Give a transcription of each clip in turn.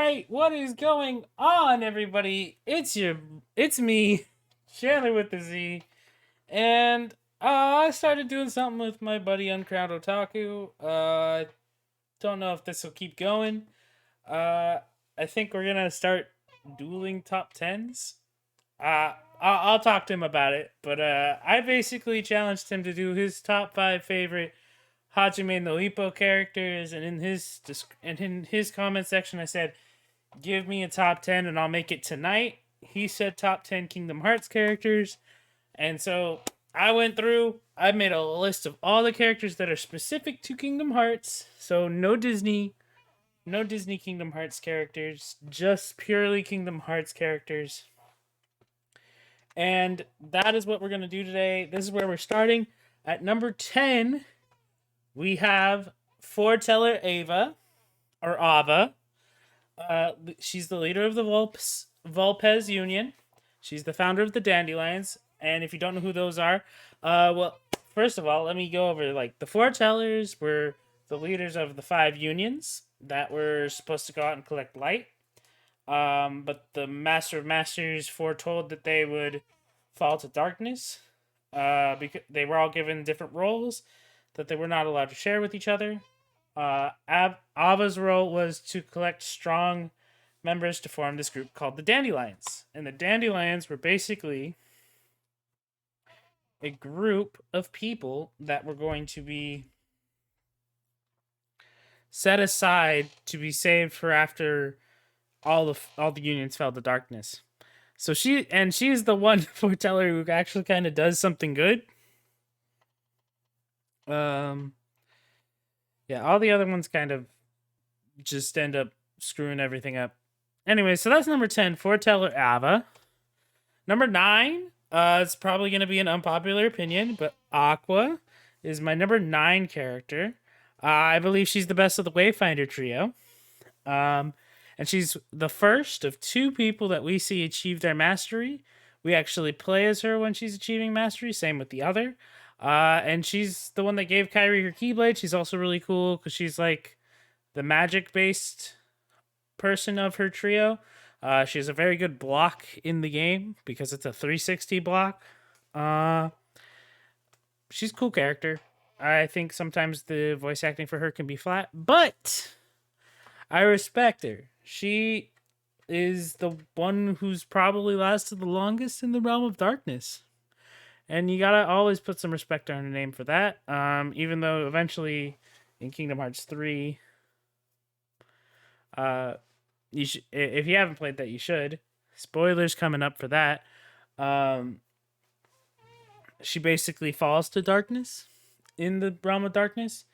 right, what is going on, everybody? It's me, Chandler with the Z, and I started doing something with my buddy Uncrowned Otaku. Don't know if this will keep going. Uh, I think we're gonna start dueling top tens. I'll talk to him about it, but I basically challenged him to do his top five favorite Hajime no Ippo characters, and in his comment section, I said, "Give me a top 10 and I'll make it tonight." He said top 10 Kingdom Hearts characters, and so I went through. I made a list of all the characters that are specific to Kingdom Hearts. So no Disney Kingdom Hearts characters, just purely Kingdom Hearts characters. And that is what we're going to do today. This is where we're starting. At number 10, we have Foreteller Ava, or Ava. She's the leader of the Volpes Union. She's the founder of the Dandelions. And if you don't know who those are, well, first of all, let me go over the Foretellers were the leaders of the 5 unions that were supposed to go out and collect light. But the Master of Masters foretold that they would fall to darkness. Because they were all given different roles that they were not allowed to share with each other. Ava's role was to collect strong members to form this group called the Dandelions. And the Dandelions were basically a group of people that were going to be set aside to be saved for after all the unions fell to darkness. So she's the one foreteller who actually kind of does something good. Yeah, all the other ones kind of just end up screwing everything up. Anyway, so that's number 10, Foreteller Ava. Number 9, it's probably going to be an unpopular opinion, but Aqua is my number 9 character. I believe she's the best of the Wayfinder trio. And she's the first of 2 people that we see achieve their mastery. We actually play as her when she's achieving mastery, same with the other. And she's the one that gave Kairi her Keyblade. She's also really cool because she's like the magic-based person of her trio. She has a very good block in the game because it's a 360 block. She's a cool character. I think sometimes the voice acting for her can be flat, but I respect her. She is the one who's probably lasted the longest in the realm of darkness. And you gotta always put some respect on her name for that. Even though eventually in Kingdom Hearts 3, if you haven't played that, you should. Spoilers coming up for that. She basically falls to darkness in the realm of darkness.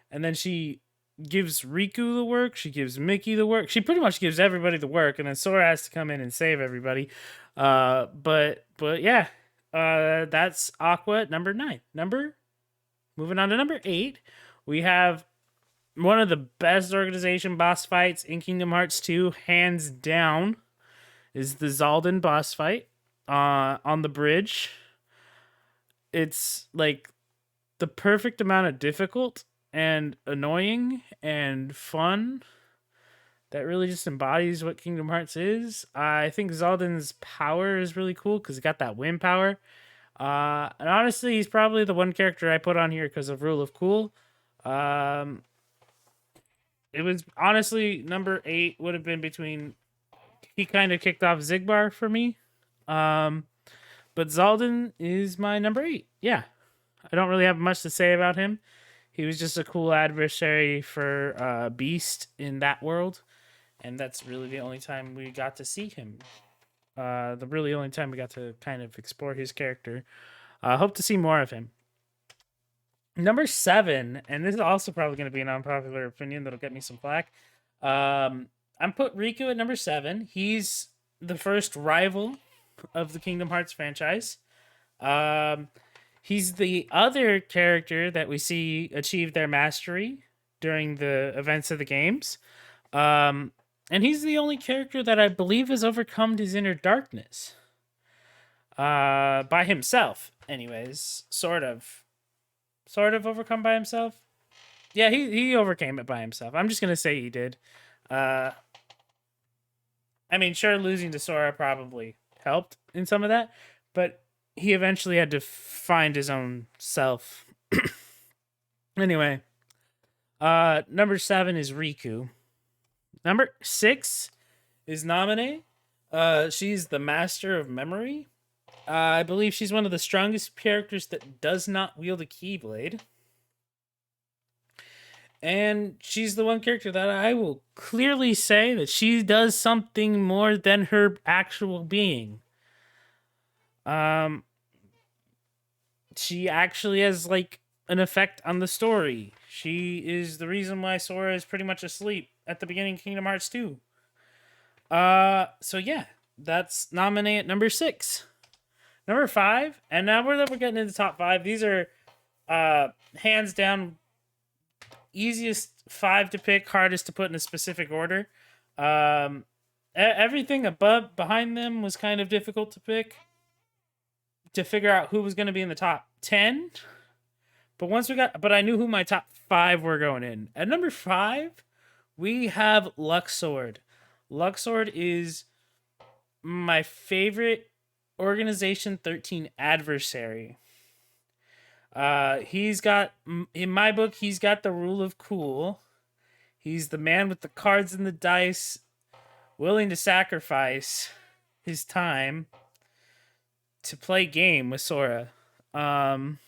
And then she gives Riku the work. She gives Mickey the work. She pretty much gives everybody the work. And then Sora has to come in and save everybody. But yeah. That's Aqua at number 9. Moving on to number 8, we have one of the best organization boss fights in Kingdom Hearts 2, hands down, is the Zaldin boss fight on the bridge. It's like the perfect amount of difficult and annoying and fun that really just embodies what Kingdom Hearts is. I think Zaldin's power is really cool because he got that wind power. And honestly, he's probably the one character I put on here because of Rule of Cool. It was honestly number 8 would have been between. He kind of kicked off Zigbar for me. But Zaldin is my number 8. Yeah. I don't really have much to say about him. He was just a cool adversary for Beast in that world. And that's really the only time we got to see him. The really only time we got to kind of explore his character. Hope to see more of him. Number 7, and this is also probably going to be an unpopular opinion that'll get me some flack. I'm put Riku at number 7. He's the first rival of the Kingdom Hearts franchise. He's the other character that we see achieve their mastery during the events of the games. And he's the only character that I believe has overcome his inner darkness. By himself, anyways. Sort of overcome by himself. Yeah, he overcame it by himself. I'm just going to say he did. I mean, sure, losing to Sora probably helped in some of that, but he eventually had to find his own self. Anyway, number 7 is Riku. Number 6 is Namine. She's the master of memory. I believe she's one of the strongest characters that does not wield a keyblade. And she's the one character that I will clearly say that she does something more than her actual being. She actually has like an effect on the story. She is the reason why Sora is pretty much asleep at the beginning of Kingdom Hearts 2. So yeah, that's Namine at number 6. Number 5, and now we're getting into the top 5. These are hands down easiest 5 to pick, hardest to put in a specific order. Everything behind them was kind of difficult to pick, to figure out who was going to be in the top 10. But I knew who my top 5 were going in. At number 5, we have Luxord. Luxord is my favorite Organization 13 adversary. He's got, in my book, he's got the rule of cool. He's the man with the cards and the dice, willing to sacrifice his time to play game with Sora. And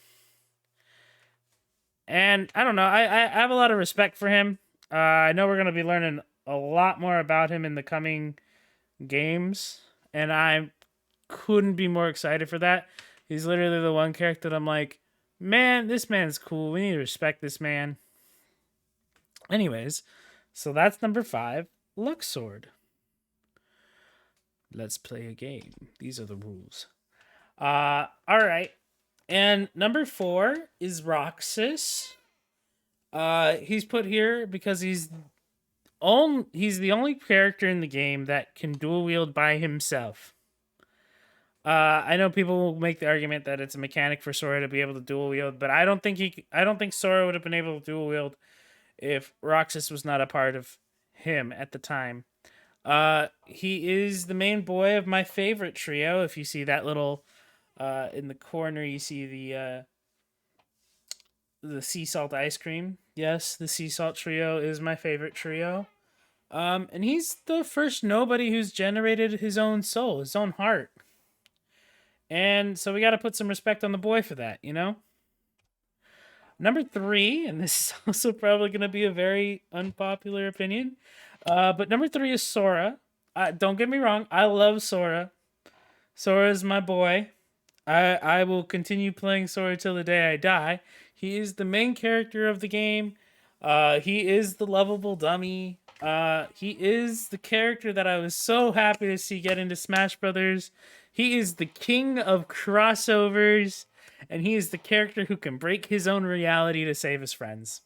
I don't know, I have a lot of respect for him. I know we're going to be learning a lot more about him in the coming games, and I couldn't be more excited for that. He's literally the one character that I'm like, man, this man's cool. We need to respect this man. Anyways, so that's number 5, Luxord. Let's play a game. These are the rules. All right. And number 4 is Roxas. He's put here because he's the only character in the game that can dual wield by himself. I know people will make the argument that it's a mechanic for Sora to be able to dual wield, but I don't think Sora would have been able to dual wield if Roxas was not a part of him at the time. He is the main boy of my favorite trio. If you see that little in the corner, you see the sea salt ice cream. Yes, the sea salt trio is my favorite trio. And he's the first nobody who's generated his own soul, his own heart. And so we got to put some respect on the boy for that, you know? Number 3, and this is also probably going to be a very unpopular opinion, but number 3 is Sora. Don't get me wrong, I love Sora. Sora is my boy. I will continue playing Sora till the day I die. He is the main character of the game. He is the lovable dummy. He is the character that I was so happy to see get into Smash Brothers. He is the king of crossovers, and he is the character who can break his own reality to save his friends.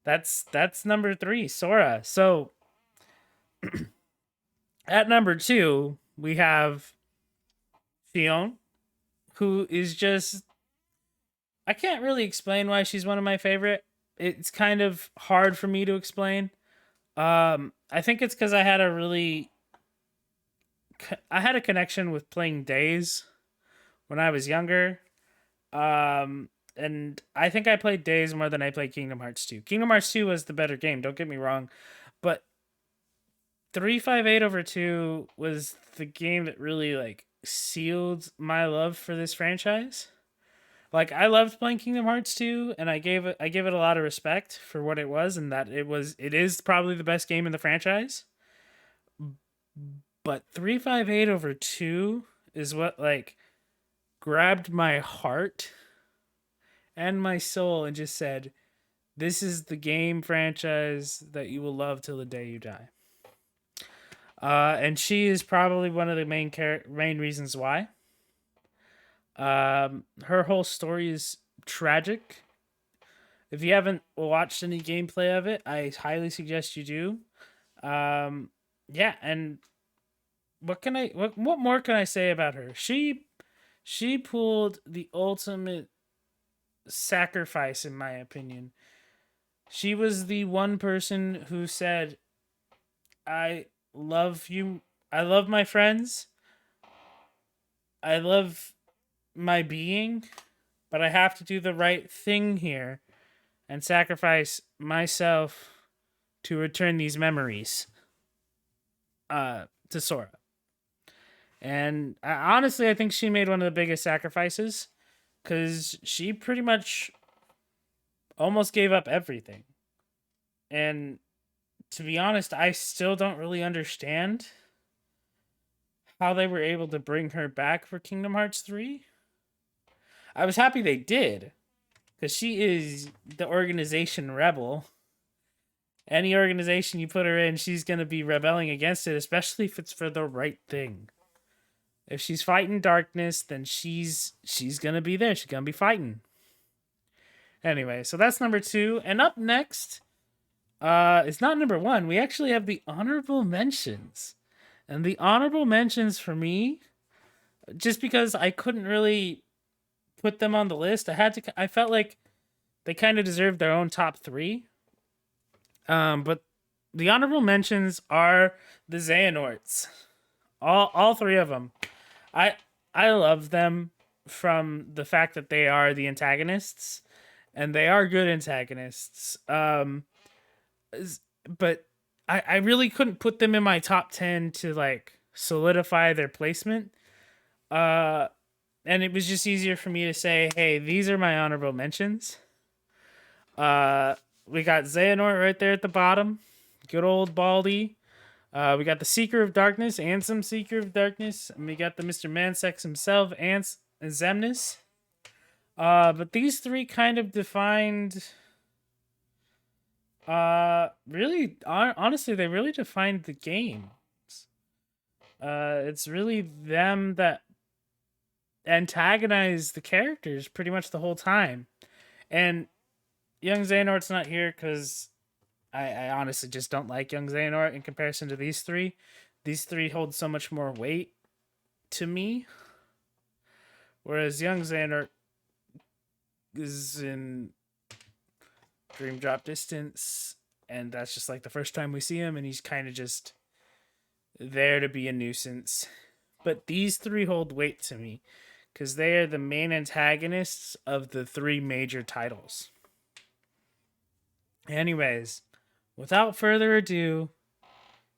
That's number 3, Sora. So at number 2, we have Theon, who is just, I can't really explain why she's one of my favorite. It's kind of hard for me to explain. I think it's because I had a connection with playing Days when I was younger. And I think I played Days more than I played Kingdom Hearts 2. Kingdom Hearts 2 was the better game, don't get me wrong. But 358/2 was the game that really like sealed my love for this franchise. Like, I loved playing Kingdom Hearts 2, and I gave it a lot of respect for what it was, and that it is probably the best game in the franchise. But 358/2 is what like grabbed my heart and my soul and just said, this is the game franchise that you will love till the day you die. And she is probably one of the main reasons why. Her whole story is tragic. If you haven't watched any gameplay of it, I highly suggest you do. Yeah, and what more can I say about her? She pulled the ultimate sacrifice, in my opinion. She was the one person who said, love you. I love my friends. I love my being, but I have to do the right thing here and sacrifice myself to return these memories to Sora. And honestly, I think she made one of the biggest sacrifices because she pretty much almost gave up everything. And to be honest, I still don't really understand how they were able to bring her back for Kingdom Hearts 3. I was happy they did because she is the organization rebel. Any organization you put her in, she's going to be rebelling against it, especially if it's for the right thing. If she's fighting darkness, then she's going to be there. She's going to be fighting. Anyway, so that's number 2. And up next, it's not number 1. We actually have the honorable mentions. And the honorable mentions for me, just because I couldn't really put them on the list, I felt like they kind of deserved their own top 3. But the honorable mentions are the Xehanorts. All 3 of them. I love them from the fact that they are the antagonists, and they are good antagonists. But I really couldn't put them in my top 10 to like solidify their placement. And it was just easier for me to say, hey, these are my honorable mentions. We got Xehanort right there at the bottom. Good old Baldy. We got the Seeker of Darkness, Ansem Seeker of Darkness. And we got the Mr. Mansex himself, Zemnis. But these 3 kind of defined... really, honestly, they really defined the game. It's really them that antagonize the characters pretty much the whole time. And Young Xehanort's not here because I honestly just don't like Young Xehanort in comparison to these 3. These 3 hold so much more weight to me. Whereas Young Xehanort is in Dream Drop Distance, and that's just like the first time we see him, and he's kind of just there to be a nuisance. But these 3 hold weight to me because they are the main antagonists of the 3 major titles. Anyways, without further ado,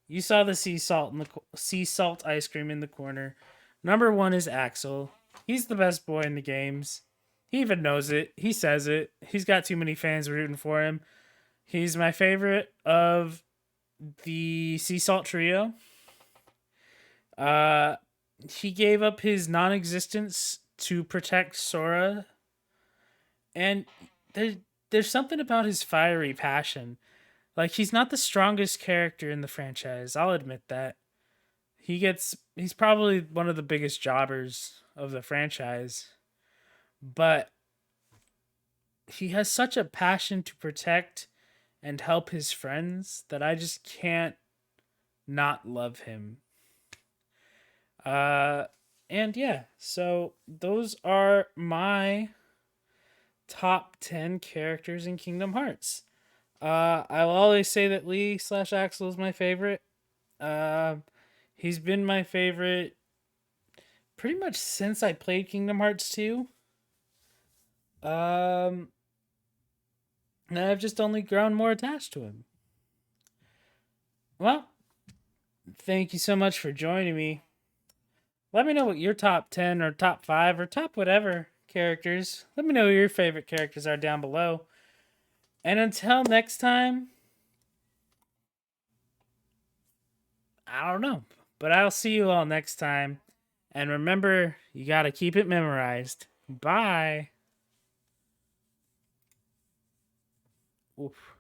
you saw the sea salt ice cream in the corner. Number 1 is Axel. He's the best boy in the games. He even knows it. He says it. He's got too many fans rooting for him. He's my favorite of the Sea Salt Trio. He gave up his non-existence to protect Sora. And there's something about his fiery passion. Like, he's not the strongest character in the franchise. I'll admit that. He's probably one of the biggest jobbers of the franchise. But he has such a passion to protect and help his friends that I just can't not love him. And yeah, so those are my top 10 characters in Kingdom Hearts. I'll always say that Lee/Axel is my favorite. He's been my favorite pretty much since I played Kingdom Hearts 2. And I've just only grown more attached to him. Well, thank you so much for joining me. Let me know what your top 10 or top 5 or top whatever characters. Let me know who your favorite characters are down below. And until next time, I don't know. But I'll see you all next time. And remember, you gotta keep it memorized. Bye. Oof.